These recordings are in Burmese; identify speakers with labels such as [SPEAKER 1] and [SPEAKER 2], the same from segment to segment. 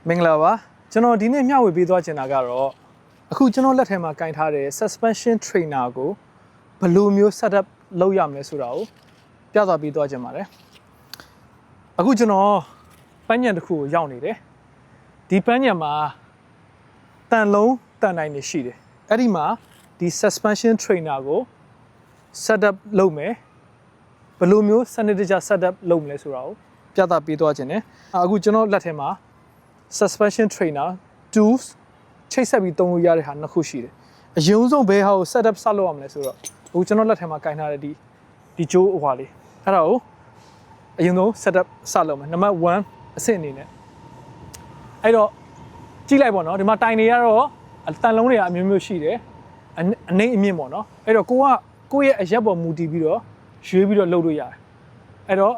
[SPEAKER 1] မင်္ဂလာပါကျွန်တော်ဒီနေ့မျှဝေပေးသွားချင်တာကတော့အခုကျွန်တော်လက်ထဲမှာကင်ထားတဲ့ suspension trainer ကိုဘယ်လိုမျိုး setup လုပ်ရမလဲဆိုတာကိုပြသပေးသွားချင်ပါတယ်အခုကျွန်တော်ပန်းညံတစ်ခုကိုရောက်နေတယ်ဒီပန်းညံမှာတန်လုံးတန်တိုင်းနေရှိတယ်အဲ့ဒီမှာဒီ suspension trainer ကို setup လုပ်မယ်ဘယ်လိုမျိုးစနစ်တကျ setup လုပ်မလဲဆိုတာကိုပြသပေးသွားချင်တယ်အခုကျွန်တော်လက်ထဲမှာsuspension trainer tools ချိတ်ဆက်ပြီးသုံးလို့ရတဲ့ဟာနှစ်ခုရှိတယ်အရင်ဆုံးဘယ်ဟာကို setup စလုပ်ရမလဲဆိုတော့အခုကျွန်တော်လက်ထဲမှာကင်ထားတဲ့ဒီကြိုးဟွာလေးအဲ့ဒါကိုအရင်ဆုံး setup စလုပ်မယ်နံပါတ်1အဆင့်အနေနဲ့အဲ့တော့ကြည့်လိုက်ပေါ့နော်ဒီမှာတိုင်တွေကတော့တန်လုံးတွေကအမျိုးမျိုးရှိတယ်အနေအမြင့်ပေါ့နော်အဲ့တော့ကိုယ့်ရဲ့အရက်ပေါ်မူတည်ပြီးတော့ရွေးပြီးတော့လုပ်လို့ရတယ်အဲ့တော့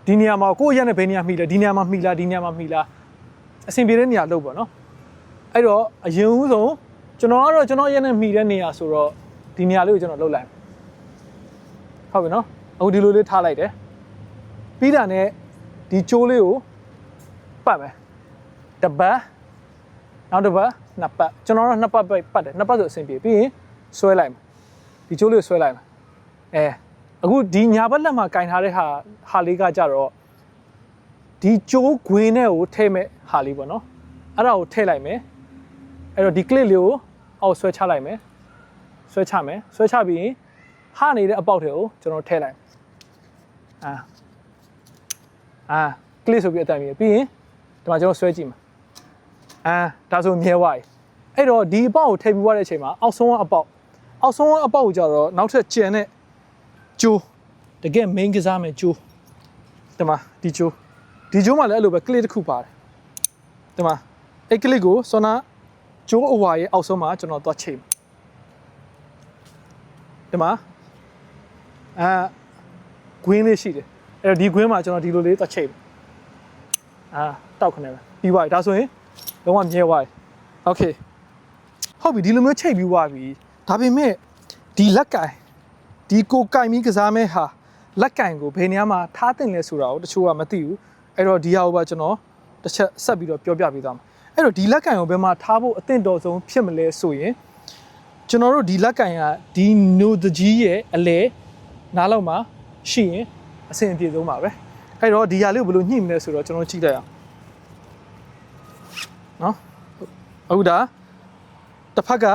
[SPEAKER 1] ဒီနေရာမှာကိုယ့်ရက်နဲ့ဘယ်နေရာမှီလဲဒီနေရာမှာမှီလားဒီနေရာမှာမှီလားအဆင်ပြေတဲ့နေရာလုပ်ပေါ့နော်အဲ့တော့အရင်ဦးဆုံးကျွန်တော်ရက်နဲ့မှီတဲ့နေရာဆိုတော့ဒီနေရာလေးကိုကျွန်တော်လုပ်လိုက်ဟုတ်ပြီနော်အခုဒီလိုလေးထားလိုက်တယ်ပြီးတာနဲ့ဒီကြိုးလေးကိုပတ်မယ်တစ်ပတ်နောက်တစ်ပတ်နှစ်ပတ်ကျွန်တော်တို့နှစ်ပတ်ပတ်တယ်နှစ်ပတ်ဆိုအဆင်ပြေပြီးရင်ဆွဲလိုက်မယ်ဒီကြိုးလေးကိုဆွဲလိုက်မယ်အခုဒီညာဘက်လက်မှာကင်ထားတဲ့ဟာလေးကကြတော့ဒီကြိုးခွင်းနဲ့ကိုထည့်မဲ့ဟာလေးပေါ့နော်အဲ့ဒါကိုထည့်လိုက်မယ်အဲ့တော့ဒီ clip လေးကိုအောက်ဆွဲချလိုက်မယ်ဆွဲချမယ်ဆွဲချပြီးရင်ဟနေတဲ့အပေါက်တွေကိုကျွန်တော်ထည့်လိုက်clip ဆိုပြီးအတန်ပြီးရင်ဒီမှာကျွန်တော်ဆွဲကြည့်မှာဒါဆိုမြဲသွားပြီအဲ့တော့ဒီအပေါက်ကိုထည့်ပြီးသွားတဲ့အချိန်မှာအောက်ဆုံးကအပေါက်ကိုကြတော့နောက်ထပ်ကျန်တဲ့ကျိုးတကယ် main ကစားမယ်ကျိုးဒီမှာဒီကျိုးမှာလည်းအဲ့လိုပဲ clip တစ်ခုပါတယ်ဒီမှာအဲ့ clip ကိုစောနာကျိုးအဝါရဲ့အောက်ဆုံးမှာကျွန်တော်သွားချိန်ဒီမှာဂွင်းလေးရှိတယ်အဲ့တော့ဒီဂွင်းမှာကျွန်တော်ဒီလိုလေးသွားချိန်တောက်ခနဲ့ပဲပြီးသွားပြီဒါဆိုရင်လုံးဝမြဲသွားပြီโอเคဟုတ်ပြီဒီလိုမျိုးချိန်ပြီးသွားပြီဒါပေမဲ့ဒီလက်ကင်ဒီကိုကင်ပြီးကစားမဲ့ဟာလက်ကင်ကိုဘယ်နေရာမှာထားတင်လဲဆိုတာကိုတချို့ကမသိဘူးအဲ့တော့ဒီဟာကိုပါကျွန်တော်တစ်ချက်ဆက်ပြီးတော့ပြောပြပေးသွားမယ်အဲ့တော့ဒီလက်ကင်ကိုဘယ်မှာထားဖို့အသင့်တော်ဆုံးဖြစ်မလဲဆိုရင်ကျွန်တော်တို့ဒီလက်ကင်ကဒီနိုတကြီးရဲ့အလဲနားလောက်မှာရှိရင်အဆင်အပြေဆုံးပါပဲအဲ့တော့ဒီဟာလေးကိုဘယ်လိုညှိမလဲဆိုတော့ကျွန်တော်ကြည့်လိုက်အောင်နော်အခုဒါတစ်ဖက်က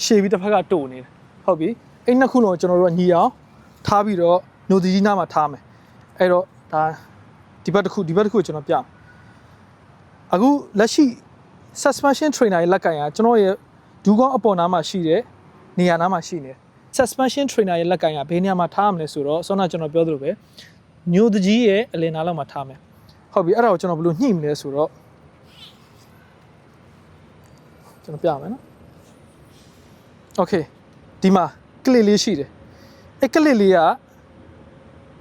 [SPEAKER 1] ရှည်ပြီးတစ်ဖက်ကတိုနေတယ်ဟုတ်ပြီအဲ့နှစ်ခုလုံးကျွန်တော်တို့ကညီအောင်ထားပြီးတော့နိုဒီကြီးနားမှာထားမယ်အဲ့တော့ဒါဒီဘက်တစ်ခုကျွန်တော်ပြအခုလက်ရှိ suspension trainer ရဲ့လက်ကင်ကကျွန်တော်ရဲ့ဒူးကောင်းအပေါ်နားမှာရှိတဲ့နေရာနားမှာရှိနေတယ် suspension trainer ရဲ့လက်ကင်ကဘယ်နေရာမှာထားရမလဲဆိုတော့ဆောနာကျွန်တော်ပြောသလိုပဲညိုတကြီးရဲ့အလယ်နားလောက်မှာထားမယ်ဟုတ်ပြီအဲ့ဒါကိုကျွန်တော်ဘယ်လိုညှိမလဲဆိုတော့ကျွန်တော်ပြမယ်နော် okay ဒီမှာ clip လေးရှိတယ်အဲ့ clip လေးက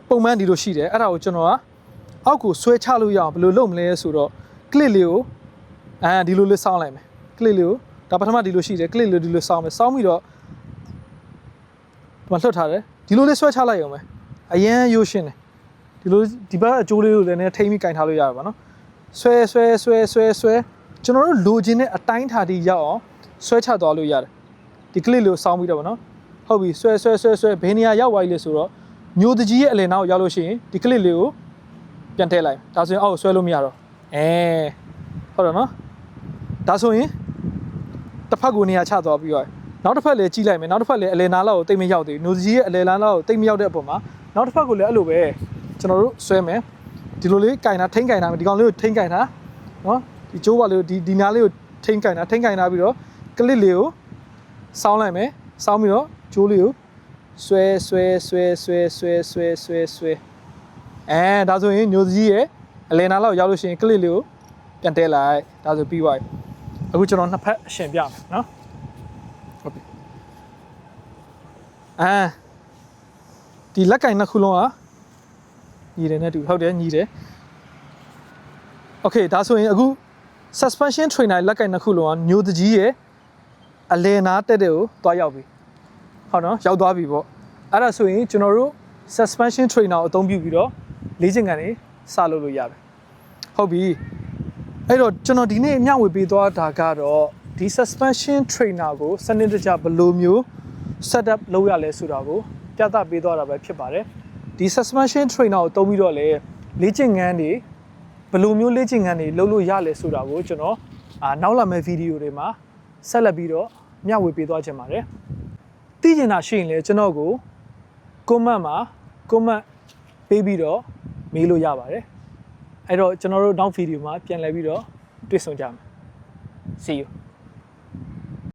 [SPEAKER 1] ပုံမှန်ဒီလိုရှိတယ်အဲ့ဒါကိုကျွန်တော်ကအောက်ကိုဆွဲချလို့ရအောင်ဘယ်လိုလုပ်မလဲဆိုတော့ clip လေးကိုဒီလိုလေးစောင်းလိုက်မယ် clip လေးကိုဒါပထမဒီလိုရှိတယ် clip လေးဒီလိုစောင်းမယ်စောင်းပြီးတော့ဒီမှာလွှတ်ထားတယ်ဒီလိုလေးဆွဲချလိုက်ရုံပဲအရန်ရိုးရှင်းတယ်ဒီဘက်အကျိုးလေးကိုလည်းနည်းထိမ့်ပြီးကင်ထားလို့ရတယ်ပါနော်ဆွဲကျွန်တော်တို့လိုချင်တဲ့အတိုင်းထားတိရောက်အောင်ဆွဲချသွားလို့ရတယ်ဒီ clip လေးကိုစောင်းပြီးတော့ဗောနော်ဟုတ်ပြီဆွဲဘယ်နေရာရောက်သွားပြီလဲဆိုတော့ညိုတကြီးရဲ့အလယ်နားကိုရောက်လို့ရှိရင်ဒီ clip လေးကိုပြန်ထည့်လိုက်ဒါဆိုရင်အောက်ကိုဆွဲလို့မရတော့ဟုတ်တယ်နော်ဒါဆိုရင်တစ်ဖက်ကိုနေရာချသွားပြီးတော့နောက်တစ်ဖက်လည်းကြီးလိုက်မယ်နောက်တစ်ဖက်လည်းအလယ်နားလောက်ကိုတိတ်မရောက်သေးဘူးညိုတကြီးရဲ့အလယ်နားလောက်ကိုတိတ်မရောက်တဲ့အပေါ်မှာနောက်တစ်ဖက်ကိုလည်းအဲ့လိုပဲကျွန်တော်တို့ဆွဲမယ်ဒီလိုလေးကင်တာထိန်းကင်တာဒီကောင်လေးကိုထိန်းကင်တာနော်ဒီကျိုးပါလေးကိုဒီနားလေးကိုထိန်းကင်တာပြီးတော့ clip လေးကိုစောင်းလိုက်မယ်စောင်းပြီးတော့ကျိုးလေးကိုဆွဲဒါဆိုရင်ညိုကြီးရဲ့အလယ်နားလောက်ရောက်လို့ရှိရင် clip လေးကိုပြန်တဲလိုက်ဒါဆိုပြီးသွားပြီအခုကျွန်တော်နှစ်ဖက်အရှင်ပြမယ်နော်ဟုတ်ပြီဒီလက်ကင်နှစ်ခုလုံးကညီတယ်နဲ့တူဟုတ်တယ်ညီတယ်โอเคဒါဆိုရင်အခု suspension trainer လက်ကင်နှစ်ခုလုံးကညိုတကြီးရဲ့အလယ်နားတက်တဲ့ကိုတွားရောက်ပြီဟုတ်နော်ရောက်သွားပြီပေါ့အဲ့ဒါဆိုရင်ကျွန်တော်တို့ suspension trainer ကိုအသုံးပြုပြီးတော့လေ့ကျင့်ခန်းတွေစလုပ်လို့ရတယ်ဟုတ်ပြီ အဲ့တော့ကျွန်တော်ဒီနေ့မျှဝေပေးသွားတာကတော့ဒီ suspension trainer ကိုစနစ်တကျဘယ်လိုမျိုး setup လုပ်ရလဲဆိုတာကိုပြသပေးသွားတာပဲဖြစ်ပါတယ်ဒီ suspension trainer ကိုတုံးပြီးတော့လေလေ့ကျင့်ခန်းတွေဘယ်လိုမျိုးလေ့ကျင့်ခန်းတွေလုပ်လို့ရလဲဆိုတာကိုကျွန်တော်နောက်လာမယ့်ဗီဒီယိုတွေမှာဆက်လက်ပြီးတော့မျှဝေပေးသွားချင်ပါတယ်သိချင်တာရှိရင်လည်းကျွန်တော်ကို comment မှာ comment ပေးပြီးတော့မေးလို့ရပါတယ်အဲ့တော့ကျွန်တော်တို့နောက်ဗီဒီယိုမှာပြန်လည်ပြီးတော့တွေ့ဆုံကြမယ် See you